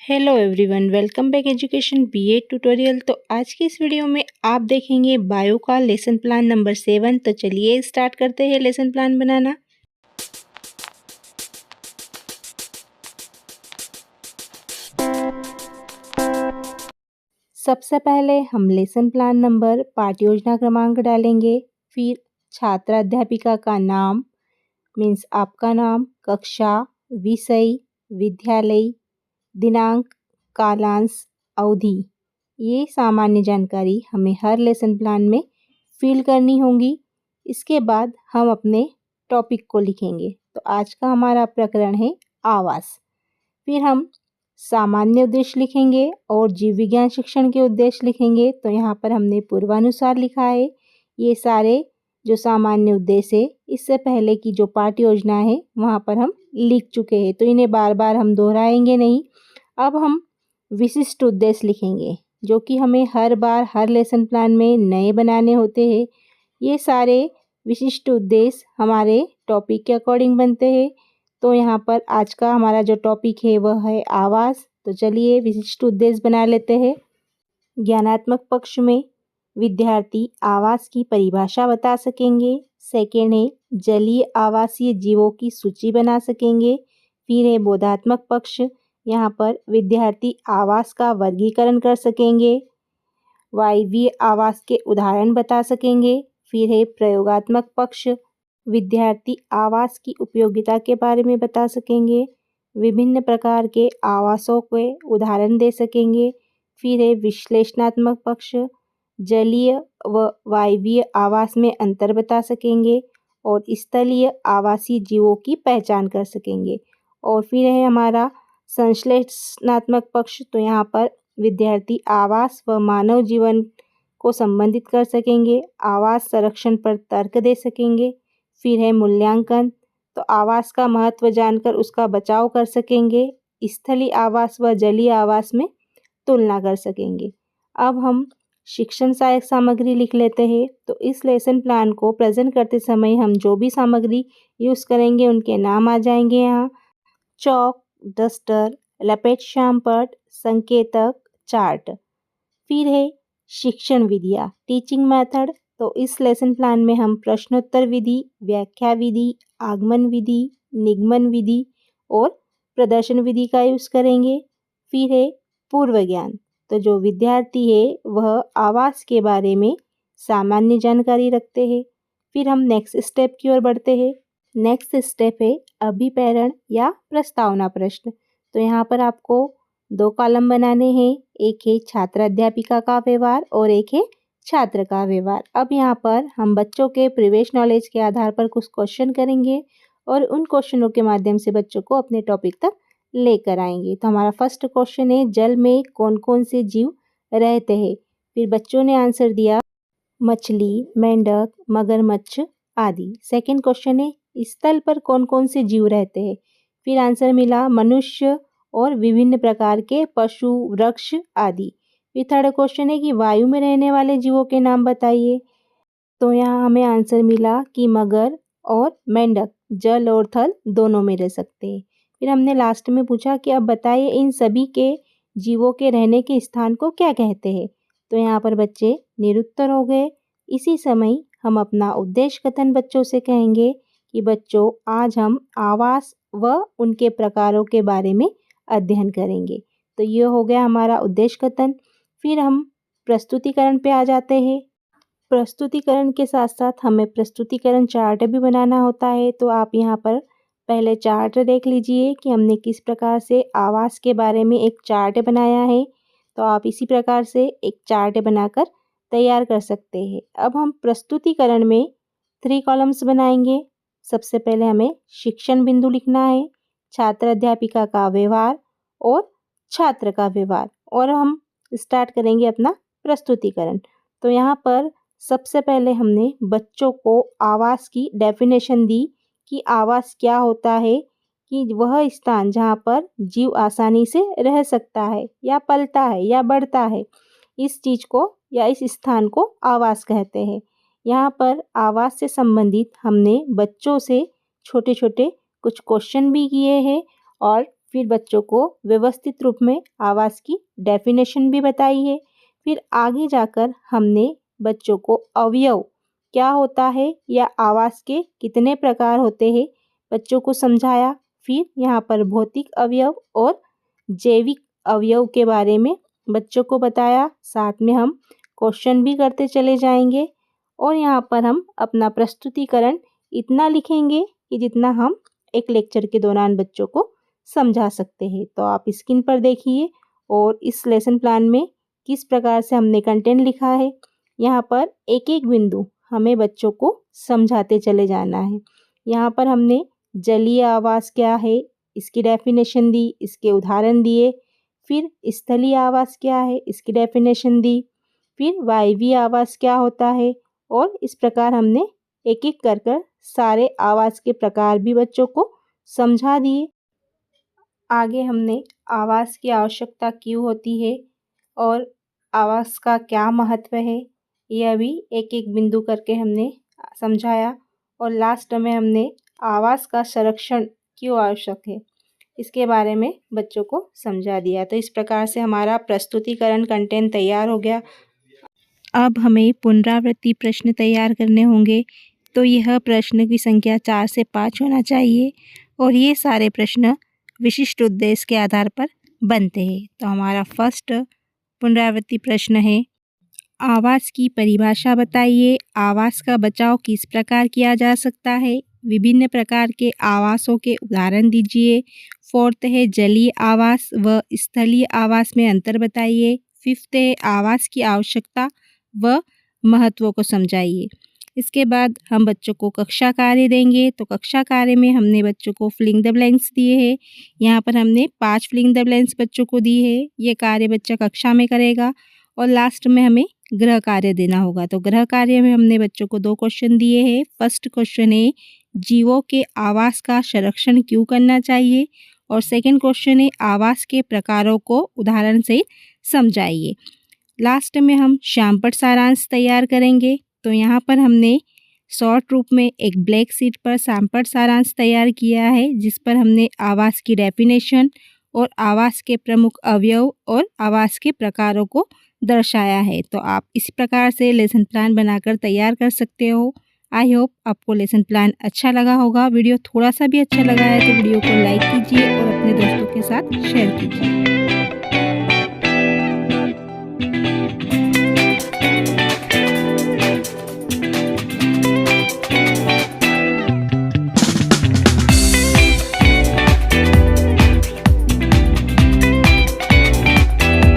Hello everyone, welcome back education BA tutorial. तो आज की इस वीडियो में आप देखेंगे बायो का लेसन प्लान नंबर 7। तो चलिए स्टार्ट करते हैं लेसन प्लान बनाना। सबसे पहले हम लेसन प्लान नंबर, पाठ योजना क्रमांक डालेंगे, फिर छात्र अध्यापिका का नाम मीन्स आपका नाम, कक्षा, विषय, विद्यालय, दिनांक, कालांश, अवधि, ये सामान्य जानकारी हमें हर लेसन प्लान में फिल करनी होगी। इसके बाद हम अपने टॉपिक को लिखेंगे। तो आज का हमारा प्रकरण है आवास। फिर हम सामान्य उद्देश्य लिखेंगे और जीव विज्ञान शिक्षण के उद्देश्य लिखेंगे। तो यहाँ पर हमने पूर्वानुसार लिखा है। ये सारे जो सामान्य उद्देश्य है, इससे पहले की जो पाठ योजना है वहाँ पर हम लिख चुके हैं, तो इन्हें बार बार हम दोहराएंगे नहीं। अब हम विशिष्ट उद्देश्य लिखेंगे जो कि हमें हर बार हर लेसन प्लान में नए बनाने होते हैं। ये सारे विशिष्ट उद्देश्य हमारे टॉपिक के अकॉर्डिंग बनते हैं। तो यहाँ पर आज का हमारा जो टॉपिक है वह है आवास। तो चलिए विशिष्ट उद्देश्य बना लेते हैं। ज्ञानात्मक पक्ष में विद्यार्थी आवास की परिभाषा बता सकेंगे। सेकेंड है जलीय आवासीय जीवों की सूची बना सकेंगे। फिर है बोधात्मक पक्ष, यहाँ पर विद्यार्थी आवास का वर्गीकरण कर सकेंगे, वायवीय आवास के उदाहरण बता सकेंगे। फिर है प्रयोगात्मक पक्ष, विद्यार्थी आवास की उपयोगिता के बारे में बता सकेंगे, विभिन्न प्रकार के आवासों के उदाहरण दे सकेंगे। फिर है विश्लेषणात्मक पक्ष, जलीय व वायवीय आवास में अंतर बता सकेंगे और स्थलीय आवासीय जीवों की पहचान कर सकेंगे। और फिर है हमारा संश्लेषणात्मक पक्ष। तो यहाँ पर विद्यार्थी आवास व मानव जीवन को संबंधित कर सकेंगे, आवास संरक्षण पर तर्क दे सकेंगे। फिर है मूल्यांकन, तो आवास का महत्व जानकर उसका बचाव कर सकेंगे, स्थलीय आवास व जलीय आवास में तुलना कर सकेंगे। अब हम शिक्षण सहायक सामग्री लिख लेते हैं। तो इस लेसन प्लान को प्रेजेंट करते समय हम जो भी सामग्री यूज़ करेंगे उनके नाम आ जाएंगे यहाँ। चौक, डस्टर, लपेट श्यामपट्ट, संकेतक, चार्ट। फिर है शिक्षण विधियाँ, टीचिंग मेथड। तो इस लेसन प्लान में हम प्रश्नोत्तर विधि, व्याख्या विधि, आगमन विधि, निगमन विधि और प्रदर्शन विधि का यूज़ करेंगे। फिर है पूर्व ज्ञान, तो जो विद्यार्थी है वह आवास के बारे में सामान्य जानकारी रखते हैं। फिर हम नेक्स्ट स्टेप की ओर बढ़ते हैं। नेक्स्ट स्टेप है अभिप्रेरण या प्रस्तावना प्रश्न। तो यहाँ पर आपको 2 कॉलम बनाने हैं, एक है छात्र अध्यापिका का व्यवहार और एक है छात्र का व्यवहार। अब यहाँ पर हम बच्चों के प्रीवियस नॉलेज के आधार पर कुछ क्वेश्चन करेंगे और उन क्वेश्चनों के माध्यम से बच्चों को अपने टॉपिक तक लेकर आएंगे। तो हमारा फर्स्ट क्वेश्चन है जल में कौन कौन से जीव रहते हैं। फिर बच्चों ने आंसर दिया मछली, मेंढक, मगरमच्छ आदि। सेकंड क्वेश्चन है स्थल पर कौन कौन से जीव रहते हैं। फिर आंसर मिला मनुष्य और विभिन्न प्रकार के पशु, वृक्ष आदि। फिर थर्ड क्वेश्चन है कि वायु में रहने वाले जीवों के नाम बताइए। तो यहाँ हमें आंसर मिला कि मगर और मेंढक जल और थल दोनों में रह सकते हैं। फिर हमने लास्ट में पूछा कि अब बताइए इन सभी के जीवों के रहने के स्थान को क्या कहते हैं। तो यहाँ पर बच्चे निरुत्तर हो गए। इसी समय हम अपना उद्देश्य कथन बच्चों से कहेंगे कि बच्चों आज हम आवास व उनके प्रकारों के बारे में अध्ययन करेंगे। तो ये हो गया हमारा उद्देश्य कथन। फिर हम प्रस्तुतिकरण पे आ जाते हैं। प्रस्तुतिकरण के साथ साथ हमें प्रस्तुतिकरण चार्ट भी बनाना होता है। तो आप यहाँ पर पहले चार्ट देख लीजिए कि हमने किस प्रकार से आवास के बारे में एक चार्ट बनाया है। तो आप इसी प्रकार से एक चार्ट बनाकर तैयार कर सकते हैं। अब हम प्रस्तुतिकरण में 3 कॉलम्स बनाएंगे। सबसे पहले हमें शिक्षण बिंदु लिखना है, छात्र अध्यापिका का व्यवहार और छात्र का व्यवहार, और हम स्टार्ट करेंगे अपना प्रस्तुतिकरण। तो यहाँ पर सबसे पहले हमने बच्चों को आवास की डेफिनेशन दी कि आवास क्या होता है, कि वह स्थान जहाँ पर जीव आसानी से रह सकता है या पलता है या बढ़ता है, इस चीज़ को या इस स्थान को आवास कहते हैं। यहाँ पर आवास से संबंधित हमने बच्चों से छोटे छोटे कुछ क्वेश्चन भी किए हैं और फिर बच्चों को व्यवस्थित रूप में आवाज़ की डेफिनेशन भी बताई है। फिर आगे जाकर हमने बच्चों को अवयव क्या होता है या आवाज़ के कितने प्रकार होते हैं बच्चों को समझाया। फिर यहाँ पर भौतिक अवयव और जैविक अवयव के बारे में बच्चों को बताया। साथ में हम क्वेश्चन भी करते चले जाएंगे और यहाँ पर हम अपना प्रस्तुतिकरण इतना लिखेंगे कि जितना हम एक लेक्चर के दौरान बच्चों को समझा सकते हैं। तो आप स्क्रीन पर देखिए और इस लेसन प्लान में किस प्रकार से हमने कंटेंट लिखा है। यहाँ पर एक एक बिंदु हमें बच्चों को समझाते चले जाना है। यहाँ पर हमने जलीय आवाज़ क्या है इसकी डेफिनेशन दी, इसके उदाहरण दिए। फिर स्थलीय आवाज़ क्या है इसकी डेफिनेशन दी। फिर वायवीय आवाज़ क्या होता है और इस प्रकार हमने एक एक कर सारे आवाज़ के प्रकार भी बच्चों को समझा दिए। आगे हमने आवाज़ की आवश्यकता क्यों होती है और आवाज़ का क्या महत्व है यह भी एक एक बिंदु करके हमने समझाया। और लास्ट में हमने आवाज़ का संरक्षण क्यों आवश्यक है इसके बारे में बच्चों को समझा दिया। तो इस प्रकार से हमारा प्रस्तुतिकरण कंटेंट तैयार हो गया। अब हमें पुनरावृत्ति प्रश्न तैयार करने होंगे। तो यह प्रश्न की संख्या 4 से 5 होना चाहिए और ये सारे प्रश्न विशिष्ट उद्देश्य के आधार पर बनते हैं। तो हमारा फर्स्ट पुनरावृत्ति प्रश्न है, आवाज़ की परिभाषा बताइए। आवाज़ का बचाव किस प्रकार किया जा सकता है? विभिन्न प्रकार के आवासों के उदाहरण दीजिए। फोर्थ है जलीय आवास व स्थलीय आवास में अंतर बताइए। फिफ्थ है आवास की आवश्यकता व महत्व को समझाइए। इसके बाद हम बच्चों को कक्षा कार्य देंगे। तो कक्षा कार्य में हमने बच्चों को फिलिंग द ब्लैंक्स दिए हैं। यहाँ पर हमने 5 फिलिंग द ब्लैंक्स बच्चों को दी है। ये कार्य बच्चा कक्षा में करेगा और लास्ट में हमें गृह कार्य देना होगा। तो गृह कार्य में हमने बच्चों को 2 क्वेश्चन दिए हैं। फर्स्ट क्वेश्चन है जीवों के आवास का संरक्षण क्यों करना चाहिए और सेकंड क्वेश्चन है आवास के प्रकारों को उदाहरण से समझाइए। लास्ट में हम शामपट सारांश तैयार करेंगे। तो यहाँ पर हमने शॉर्ट रूप में एक ब्लैक शीट पर शामपट सारांश तैयार किया है जिस पर हमने आवास की डेफिनेशन और आवास के प्रमुख अवयव और आवास के प्रकारों को दर्शाया है। तो आप इस प्रकार से लेसन प्लान बनाकर तैयार कर सकते हो। आई होप आपको लेसन प्लान अच्छा लगा होगा। वीडियो थोड़ा सा भी अच्छा लगा है तो वीडियो को लाइक कीजिए और अपने दोस्तों के साथ शेयर कीजिए।